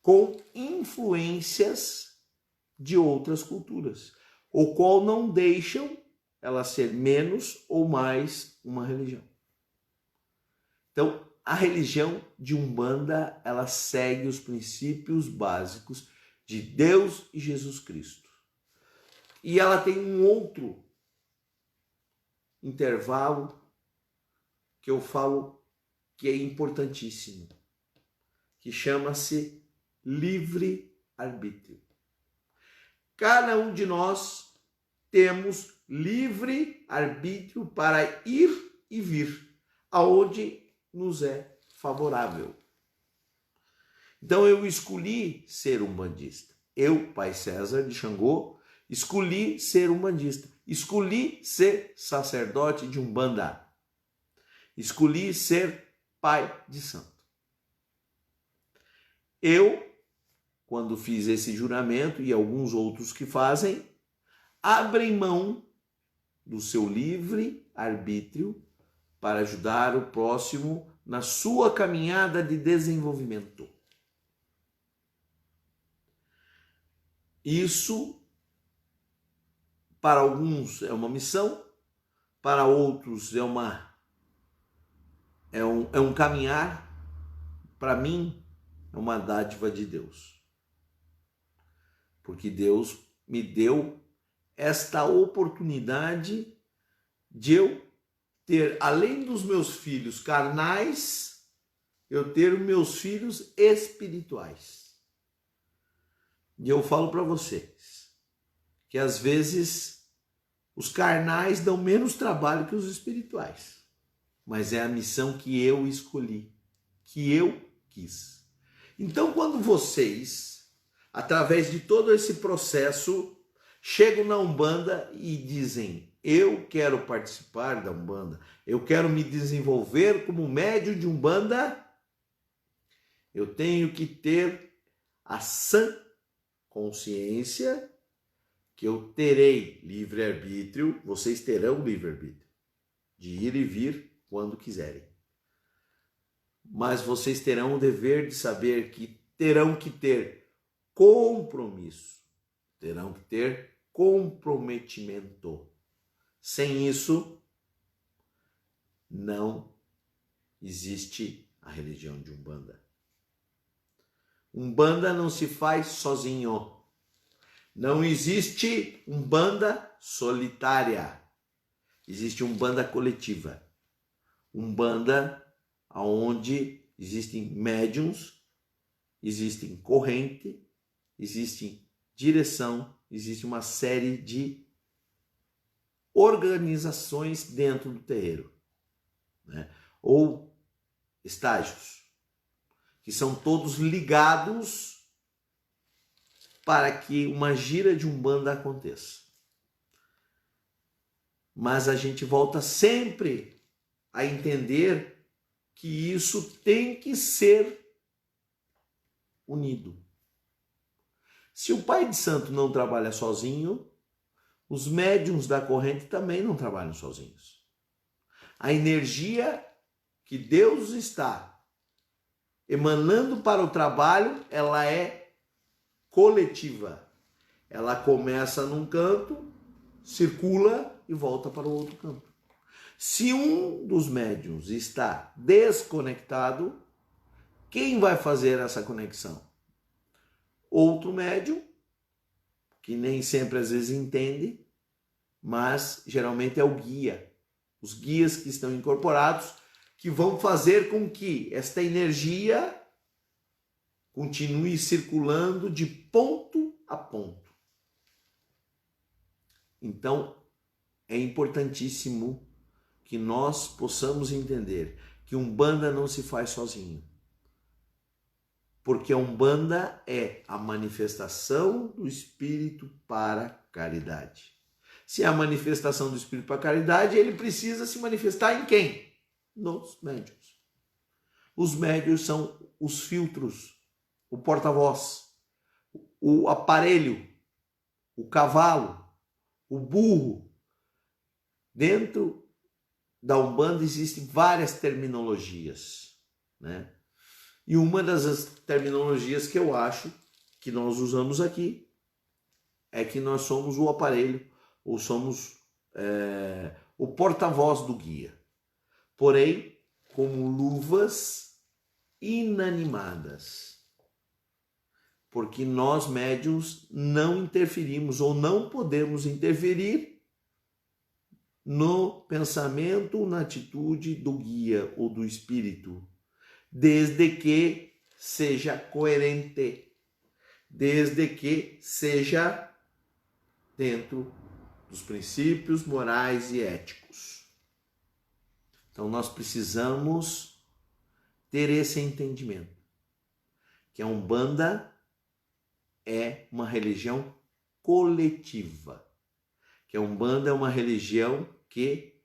Com influências de outras culturas. O qual não deixam ela ser menos ou mais uma religião. Então, a religião de Umbanda, ela segue os princípios básicos de Deus e Jesus Cristo. E ela tem um outro intervalo que eu falo que é importantíssimo, que chama-se livre-arbítrio. Cada um de nós temos livre-arbítrio para ir e vir, aonde nos é favorável. Então eu escolhi ser umbandista. Eu, Pai César de Xangô, escolhi ser umbandista. Escolhi ser sacerdote de Umbanda. Escolhi ser pai de santo. Eu, quando fiz esse juramento, e alguns outros que fazem, abrem mão do seu livre arbítrio para ajudar o próximo na sua caminhada de desenvolvimento. Isso, para alguns, é uma missão, para outros é um caminhar, para mim é uma dádiva de Deus. Porque Deus me deu esta oportunidade de eu ter, além dos meus filhos carnais, eu ter meus filhos espirituais. E eu falo para vocês que às vezes os carnais dão menos trabalho que os espirituais. Mas é a missão que eu escolhi, que eu quis. Então, quando vocês, através de todo esse processo, chegam na Umbanda e dizem: eu quero participar da Umbanda, eu quero me desenvolver como médium de Umbanda, eu tenho que ter a sã consciência que eu terei livre-arbítrio, vocês terão livre-arbítrio de ir e vir quando quiserem. Mas vocês terão o dever de saber que terão que ter compromisso, terão que ter comprometimento. Sem isso, não existe a religião de Umbanda. Umbanda não se faz sozinho. Não existe Umbanda solitária. Existe Umbanda coletiva. Umbanda onde existem médiuns, existem corrente, existe direção, existe uma série de organizações dentro do terreiro, né? Ou estágios, que são todos ligados para que uma gira de Umbanda aconteça. Mas a gente volta sempre a entender que isso tem que ser unido. Se o pai de santo não trabalha sozinho, os médiuns da corrente também não trabalham sozinhos. A energia que Deus está emanando para o trabalho, ela é coletiva. Ela começa num canto, circula e volta para o outro canto. Se um dos médiuns está desconectado, quem vai fazer essa conexão? Outro médium, que nem sempre às vezes entende, mas geralmente é o guia. Os guias que estão incorporados, que vão fazer com que esta energia continue circulando de ponto a ponto. Então, é importantíssimo que nós possamos entender que Umbanda não se faz sozinho. Porque a Umbanda é a manifestação do Espírito para a caridade. Se é a manifestação do Espírito para a caridade, ele precisa se manifestar em quem? Nos médiuns. Os médiuns são os filtros, o porta-voz, o aparelho, o cavalo, o burro. Dentro da Umbanda existem várias terminologias, né? E uma das terminologias que eu acho que nós usamos aqui é que nós somos o aparelho, ou somos o porta-voz do guia. Porém, como luvas inanimadas. Porque nós, médiuns, não interferimos ou não podemos interferir no pensamento, na atitude do guia ou do espírito, desde que seja coerente, desde que seja dentro dos princípios morais e éticos. Então nós precisamos ter esse entendimento, que a Umbanda é uma religião coletiva, que a Umbanda é uma religião que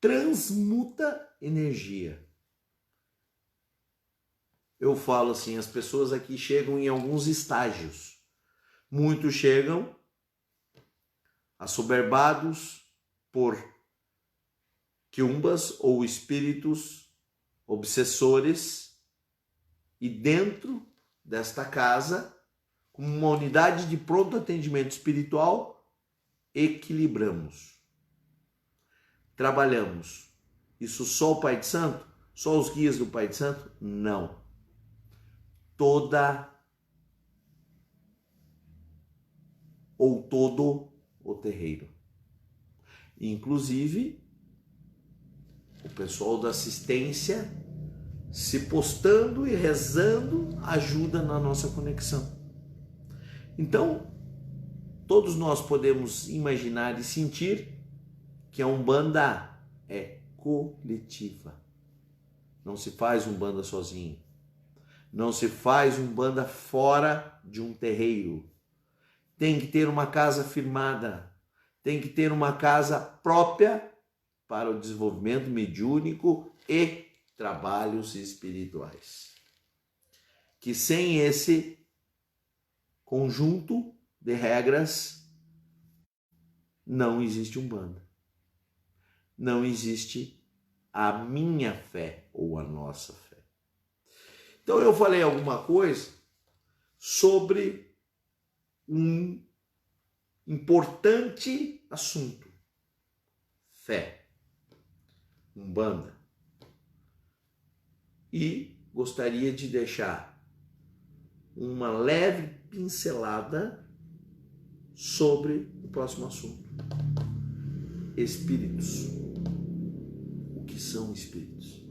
transmuta energia. Eu falo assim, as pessoas aqui chegam em alguns estágios. Muitos chegam assoberbados por quiumbas ou espíritos obsessores, e dentro desta casa, como uma unidade de pronto atendimento espiritual, equilibramos, trabalhamos. Isso só o Pai de Santo? Só os guias do Pai de Santo? Não. Toda ou todo o terreiro. Inclusive, o pessoal da assistência se postando e rezando ajuda na nossa conexão. Então, todos nós podemos imaginar e sentir que a Umbanda é coletiva. Não se faz Umbanda sozinho. Não se faz Umbanda fora de um terreiro. Tem que ter uma casa firmada. Tem que ter uma casa própria para o desenvolvimento mediúnico e trabalhos espirituais. Que sem esse conjunto de regras não existe Umbanda. Não existe a minha fé ou a nossa fé. Então eu falei alguma coisa sobre um importante assunto: fé, Umbanda. E gostaria de deixar uma leve pincelada sobre o próximo assunto: espíritos. O que são espíritos?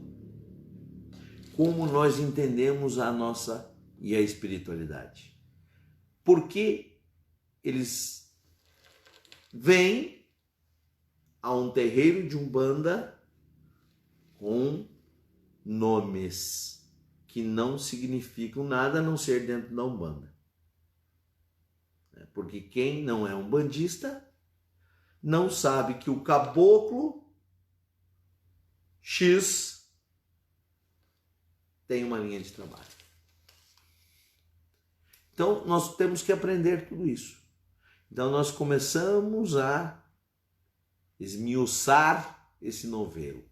Como nós entendemos a nossa e a espiritualidade? Por que eles vêm a um terreiro de Umbanda com nomes que não significam nada a não ser dentro da Umbanda? Porque quem não é umbandista não sabe que o caboclo X tem uma linha de trabalho. Então, nós temos que aprender tudo isso. Então, nós começamos a esmiuçar esse novelo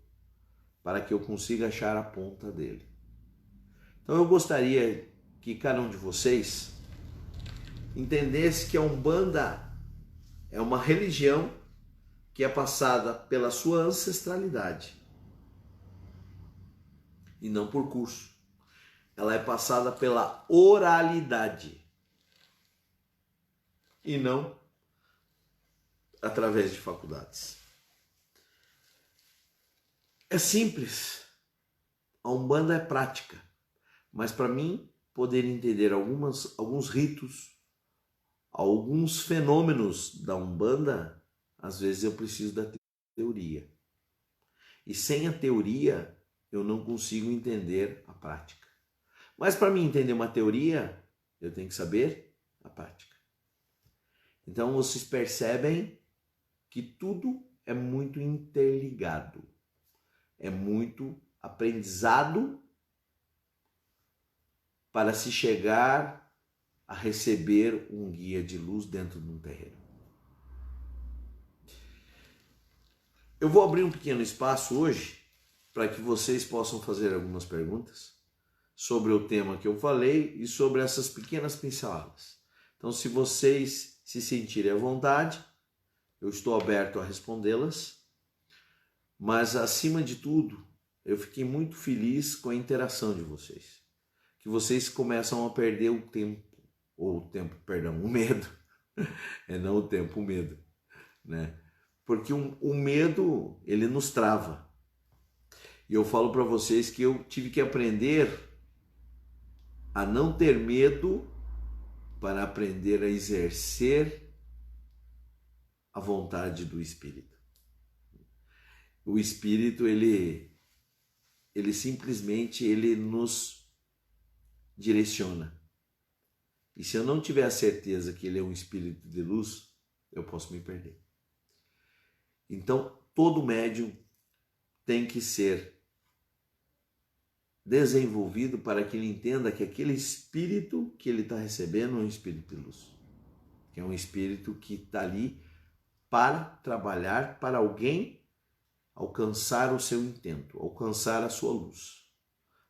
para que eu consiga achar a ponta dele. Então, eu gostaria que cada um de vocês entendesse que a Umbanda é uma religião que é passada pela sua ancestralidade e não por curso. Ela é passada pela oralidade e não através de faculdades. É simples. A Umbanda é prática, mas para mim poder entender alguns ritos, alguns fenômenos da Umbanda, às vezes eu preciso da teoria. E sem a teoria eu não consigo entender a prática. Mas para mim entender uma teoria, eu tenho que saber a prática. Então vocês percebem que tudo é muito interligado. É muito aprendizado para se chegar a receber um guia de luz dentro de um terreiro. Eu vou abrir um pequeno espaço hoje para que vocês possam fazer algumas perguntas sobre o tema que eu falei e sobre essas pequenas pinceladas. Então, se vocês se sentirem à vontade, eu estou aberto a respondê-las, mas acima de tudo, eu fiquei muito feliz com a interação de vocês, que vocês começam a perder o tempo, o medo, não o tempo, o medo, né? Porque o medo, ele nos trava. E eu falo para vocês que eu tive que aprender a não ter medo para aprender a exercer a vontade do Espírito. O Espírito, ele simplesmente ele nos direciona. E se eu não tiver a certeza que ele é um espírito de luz, eu posso me perder. Então, todo médium tem que ser desenvolvido para que ele entenda que aquele espírito que ele está recebendo é um espírito de luz. Que é um espírito que está ali para trabalhar para alguém alcançar o seu intento, alcançar a sua luz,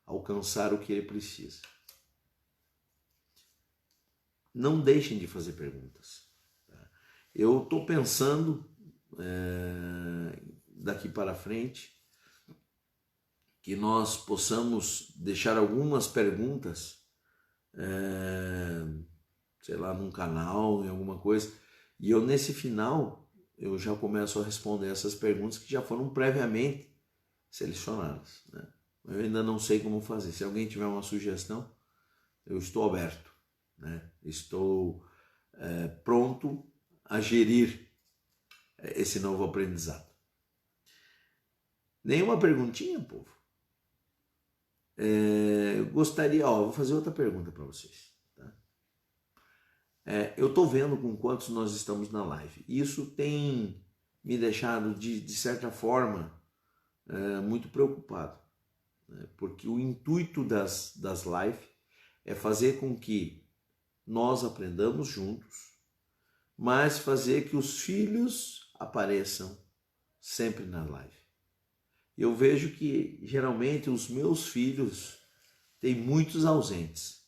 alcançar o que ele precisa. Não deixem de fazer perguntas. Eu estou pensando daqui para frente que nós possamos deixar algumas perguntas, sei lá, num canal, em alguma coisa, e eu nesse final eu já começo a responder essas perguntas que já foram previamente selecionadas, né? Eu ainda não sei como fazer. Se alguém tiver uma sugestão, eu estou aberto, né? Estou pronto a gerir esse novo aprendizado. Nenhuma perguntinha, povo? Eu gostaria, vou fazer outra pergunta para vocês. Tá? Eu estou vendo com quantos nós estamos na live. Isso tem me deixado, de certa forma, muito preocupado. Né? Porque o intuito das lives é fazer com que nós aprendamos juntos, mas fazer que os filhos apareçam sempre na live. Eu vejo que geralmente os meus filhos têm muitos ausentes.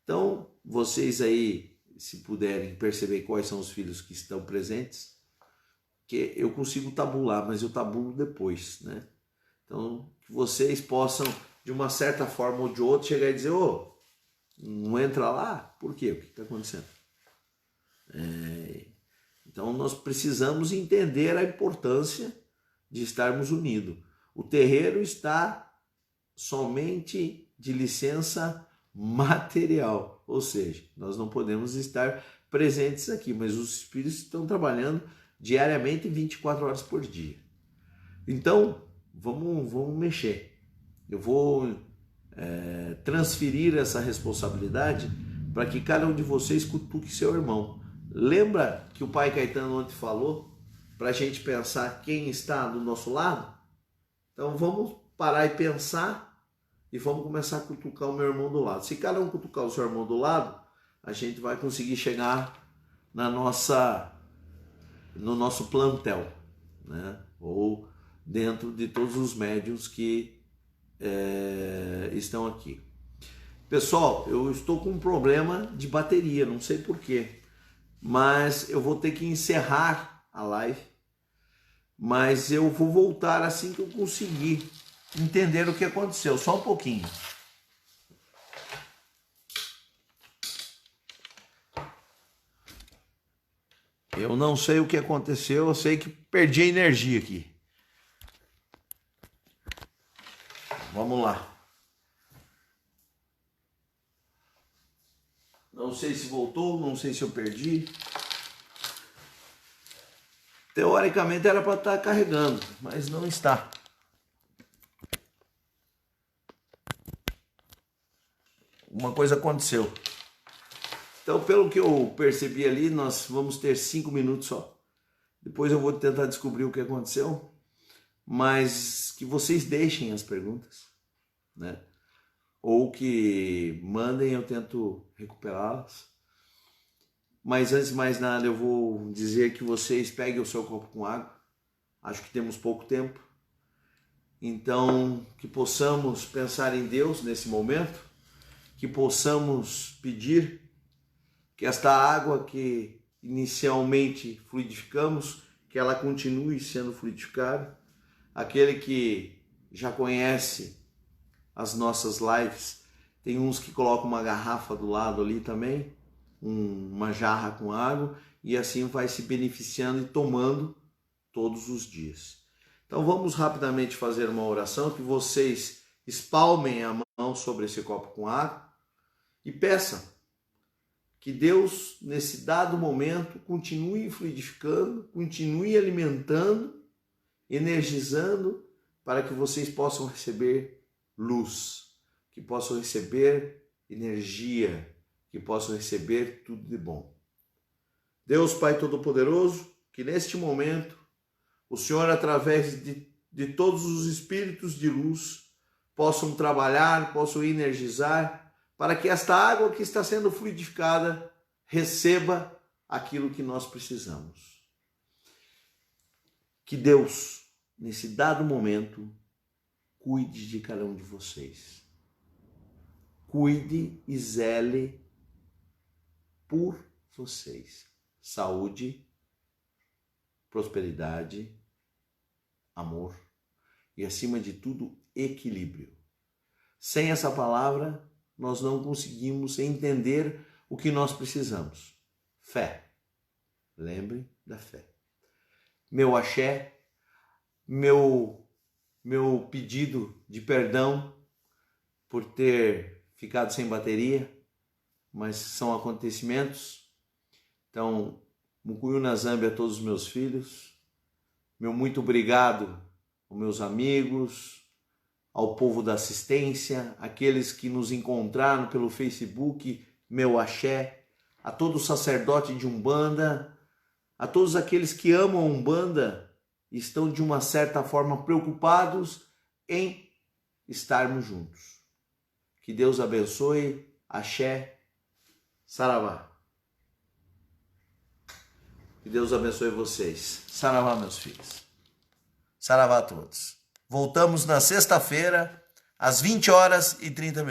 Então, vocês aí, se puderem perceber quais são os filhos que estão presentes, que eu consigo tabular, mas eu tabulo depois, né? Então, que vocês possam, de uma certa forma ou de outra, chegar e dizer, não entra lá? Por quê? O que está acontecendo? Então, nós precisamos entender a importância de estarmos unidos. O terreiro está somente de licença material, ou seja, nós não podemos estar presentes aqui, mas os espíritos estão trabalhando diariamente 24 horas por dia. Então, vamos mexer. Eu vou transferir essa responsabilidade para que cada um de vocês cutuque seu irmão. Lembra que o pai Caetano ontem falou para a gente pensar quem está do nosso lado? Então vamos parar e pensar e vamos começar a cutucar o meu irmão do lado. Se cada um cutucar o seu irmão do lado, a gente vai conseguir chegar no nosso plantel, né? Ou dentro de todos os médiuns que estão aqui. Pessoal, eu estou com um problema de bateria, não sei porquê, mas eu vou ter que encerrar a live. Mas eu vou voltar assim que eu conseguir entender o que aconteceu. Só um pouquinho. Eu não sei o que aconteceu, eu sei que perdi a energia aqui. Vamos lá. Não sei se voltou, não sei se eu perdi. Teoricamente era para estar carregando, mas não está. Uma coisa aconteceu. Então, pelo que eu percebi ali, nós vamos ter 5 minutos só. Depois eu vou tentar descobrir o que aconteceu, mas que vocês deixem as perguntas, né? Ou que mandem, eu tento recuperá-las. Mas antes de mais nada, eu vou dizer que vocês peguem o seu copo com água. Acho que temos pouco tempo. Então, que possamos pensar em Deus nesse momento, que possamos pedir que esta água que inicialmente fluidificamos, que ela continue sendo fluidificada. Aquele que já conhece as nossas lives, tem uns que colocam uma garrafa do lado ali também, uma jarra com água, e assim vai se beneficiando e tomando todos os dias. Então vamos rapidamente fazer uma oração, que vocês espalmem a mão sobre esse copo com água e peçam que Deus, nesse dado momento, continue fluidificando, continue alimentando, energizando, para que vocês possam receber luz, que possam receber energia, que possam receber tudo de bom. Deus Pai Todo-Poderoso, que neste momento o Senhor, através de todos os espíritos de luz, possam trabalhar, possam energizar, para que esta água que está sendo fluidificada receba aquilo que nós precisamos. Que Deus, nesse dado momento, cuide de cada um de vocês. Cuide e zele por vocês. Saúde, prosperidade, amor e, acima de tudo, equilíbrio. Sem essa palavra, nós não conseguimos entender o que nós precisamos. Fé. Lembre da fé. Meu axé, meu pedido de perdão por ter ficado sem bateria, mas são acontecimentos. Então, Mukuyu na Zâmbia a todos os meus filhos, meu muito obrigado aos meus amigos, ao povo da assistência, aqueles que nos encontraram pelo Facebook, meu axé, a todo sacerdote de Umbanda, a todos aqueles que amam a Umbanda e estão de uma certa forma preocupados em estarmos juntos. Que Deus abençoe, axé, saravá. Que Deus abençoe vocês. Saravá, meus filhos. Saravá a todos. Voltamos na sexta-feira, às 20h30.